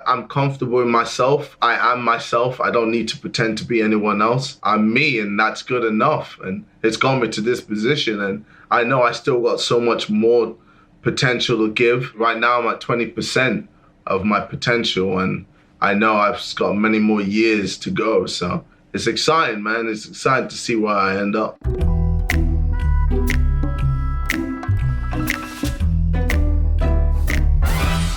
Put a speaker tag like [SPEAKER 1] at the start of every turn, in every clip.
[SPEAKER 1] I'm comfortable in myself. I am myself. I don't need to pretend to be anyone else. I'm me, and that's good enough. And it's got me to this position. And I know I still got so much more potential to give. Right now, I'm at 20% of my potential, and I know I've got many more years to go. So it's exciting, man. It's exciting to see where I end up.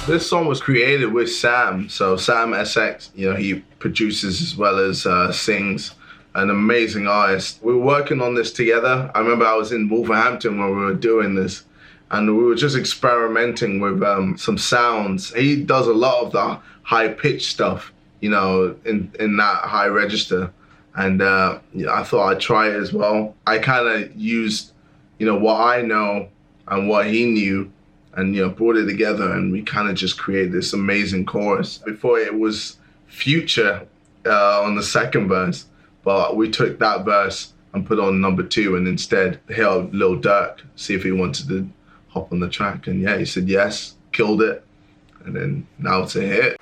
[SPEAKER 1] This song was created with Sam. So Sam SX, he produces as well as sings. An amazing artist. We were working on this together. I remember I was in Wolverhampton when we were doing this, and we were just experimenting with some sounds. He does a lot of the high pitch stuff, in that high register. And I thought I'd try it as well. I kind of used, what I know and what he knew, and brought it together, and we kind of just created this amazing chorus. Before it was Future on the second verse, but we took that verse and put on number 2, and instead hit Lil Durk, see if he wanted to hop on the track, and yeah, he said yes, killed it, and then now it's a hit.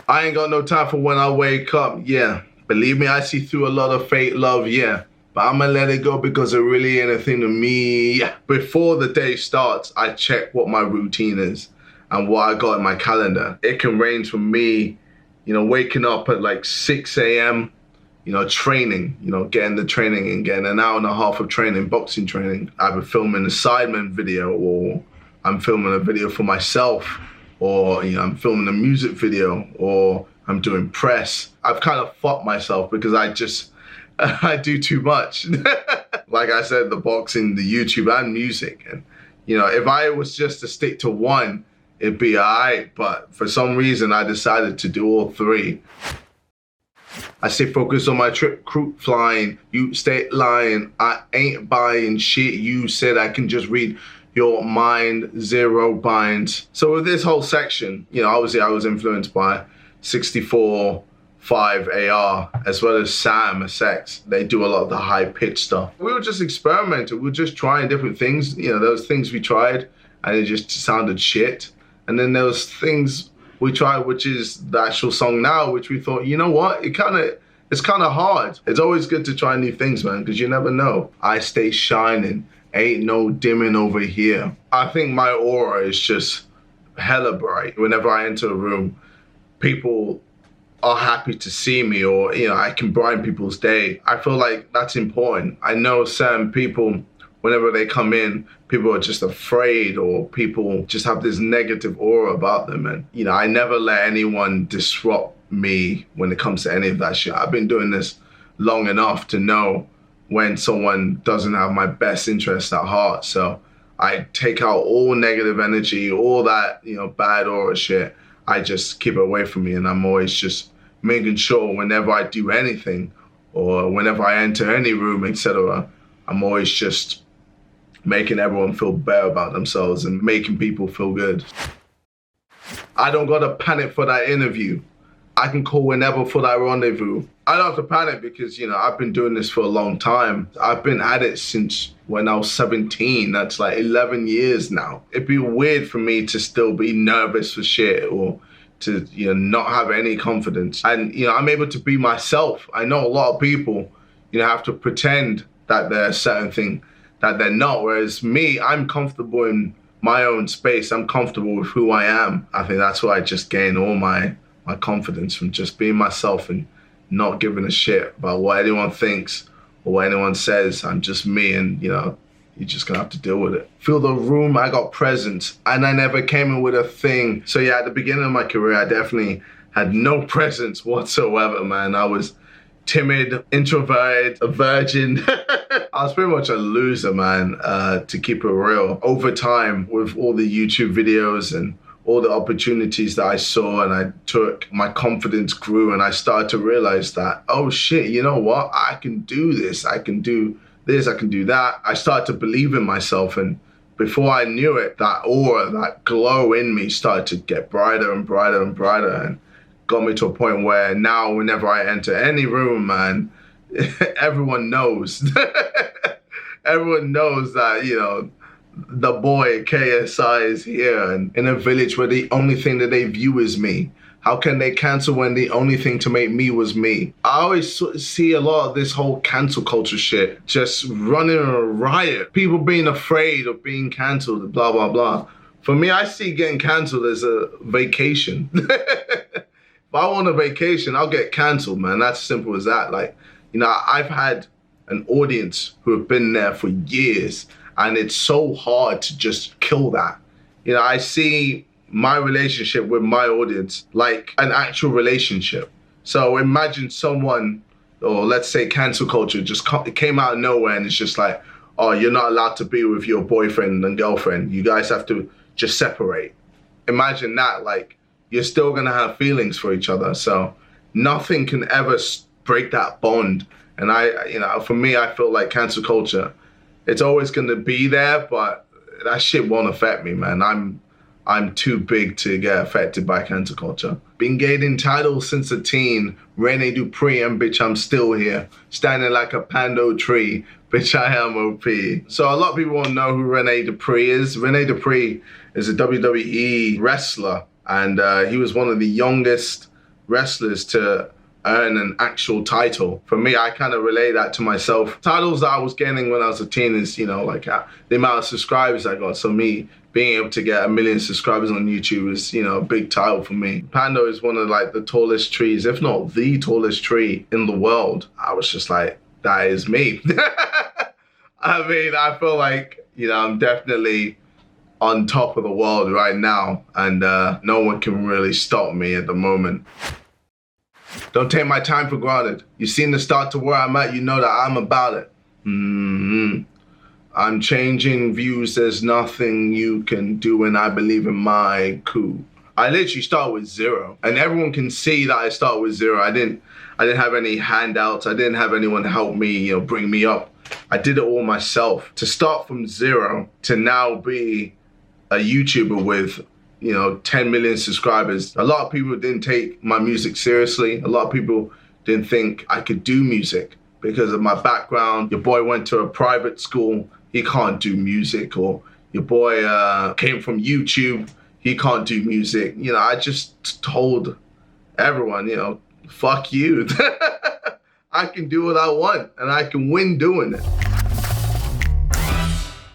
[SPEAKER 1] I ain't got no time for when I wake up, yeah. Believe me, I see through a lot of fake love, yeah. But I'ma let it go because it really ain't a thing to me. Yeah. Before the day starts, I check what my routine is and what I got in my calendar. It can range from me, waking up at like 6 a.m., training, getting the training and getting an hour and a half of training, boxing training. Either filming a Sidemen video, or I'm filming a video for myself, or I'm filming a music video, or I'm doing press. I've kind of fucked myself because I do too much. Like I said, the boxing, the YouTube, and music. And, if I was just to stick to one, it'd be all right. But for some reason, I decided to do all 3. I stay focused on my trip, crew flying. You stay lying. I ain't buying shit. You said I can just read your mind, 0 binds. So with this whole section, obviously I was influenced by 64, 5 AR, as well as Sam SX. They do a lot of the high pitch stuff. We were just experimenting. We were just trying different things. There was things we tried and it just sounded shit. And then there was things we tried, which is the actual song now, which we thought, what? It's kind of hard. It's always good to try new things, man, because you never know. I stay shining. Ain't no dimming over here. I think my aura is just hella bright. Whenever I enter a room, people are happy to see me, or I can brighten people's day. I feel like that's important. I know certain people, whenever they come in, people are just afraid, or people just have this negative aura about them. And I never let anyone disrupt me when it comes to any of that shit. I've been doing this long enough to know when someone doesn't have my best interests at heart. So I take out all negative energy, all that bad aura shit. I just keep it away from me, and I'm always just making sure whenever I do anything, or whenever I enter any room, etc., I'm always just making everyone feel better about themselves and making people feel good. I don't gotta panic for that interview. I can call whenever for that rendezvous. I don't have to panic because, I've been doing this for a long time. I've been at it since when I was 17. That's like 11 years now. It'd be weird for me to still be nervous for shit, or to, not have any confidence. And, I'm able to be myself. I know a lot of people, have to pretend that they're a certain thing that they're not. Whereas me, I'm comfortable in my own space. I'm comfortable with who I am. I think that's why I just gain all my confidence from just being myself and not giving a shit about what anyone thinks or what anyone says. I'm just me, and you're just gonna have to deal with it. Feel the room, I got presence, and I never came in with a thing. So yeah, at the beginning of my career, I definitely had no presence whatsoever, man. I was timid, introverted, a virgin. I was pretty much a loser, man, to keep it real. Over time, with all the YouTube videos and all the opportunities that I saw and I took, my confidence grew, and I started to realize that, oh shit, you know what? I can do this. I can do this, I can do that. I started to believe in myself, and before I knew it, that aura, that glow in me started to get brighter and brighter and brighter, and got me to a point where now whenever I enter any room, man, everyone knows. Everyone knows that, the boy KSI is here and in a village where the only thing that they view is me. How can they cancel when the only thing to make me was me? I always see a lot of this whole cancel culture shit just running a riot. People being afraid of being canceled, blah, blah, blah. For me, I see getting canceled as a vacation. If I want a vacation, I'll get canceled, man. That's simple as that. Like, you know, I've had an audience who have been there for years, and it's so hard to just kill that. You know, I see my relationship with my audience like an actual relationship. So imagine someone, or let's say cancel culture, just came out of nowhere and it's just like, oh, you're not allowed to be with your boyfriend and girlfriend. You guys have to just separate. Imagine that, like, you're still gonna have feelings for each other. So nothing can ever break that bond. And for me, I feel like cancel culture, it's always gonna be there, but that shit won't affect me, man. I'm too big to get affected by cancel culture. Been gaining titles since a teen. Rene Dupree, and bitch, I'm still here. Standing like a pando tree. Bitch, I am OP. So a lot of people won't know who Rene Dupree is. Rene Dupree is a WWE wrestler, and he was one of the youngest wrestlers to earn an actual title. For me, I kind of relate that to myself. Titles that I was getting when I was a teen is, you know, like the amount of subscribers I got. So me being able to get 1 million subscribers on YouTube is, you know, a big title for me. Pando is one of like the tallest trees, if not the tallest tree in the world. I was just like, that is me. I mean, I feel like, you know, I'm definitely on top of the world right now, and no one can really stop me at the moment. Don't take my time for granted. You've seen the start to where I'm at, you know that I'm about it. I'm changing views, there's nothing you can do, and I believe in my coup. I literally start with zero, and everyone can see that I start with zero. I didn't have any handouts. I didn't have anyone to help me, you know, bring me up. I did it all myself. To start from zero to now be a YouTuber with, you know, 10 million subscribers. A lot of people didn't take my music seriously. A lot of people didn't think I could do music because of my background. Your boy went to a private school, he can't do music. Or your boy came from YouTube, he can't do music. You know, I just told everyone, you know, fuck you. I can do what I want, and I can win doing it.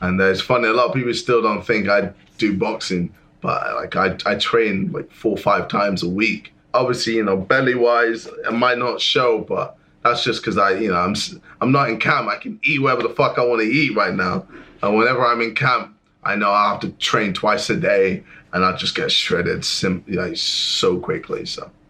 [SPEAKER 1] And it's funny, a lot of people still don't think I do boxing, but like I train like 4 or 5 times a week. Obviously, you know, belly-wise, it might not show, but that's just because I'm not in camp. I can eat whatever the fuck I want to eat right now. And whenever I'm in camp, I know I have to train twice a day, and I just get shredded like so quickly. So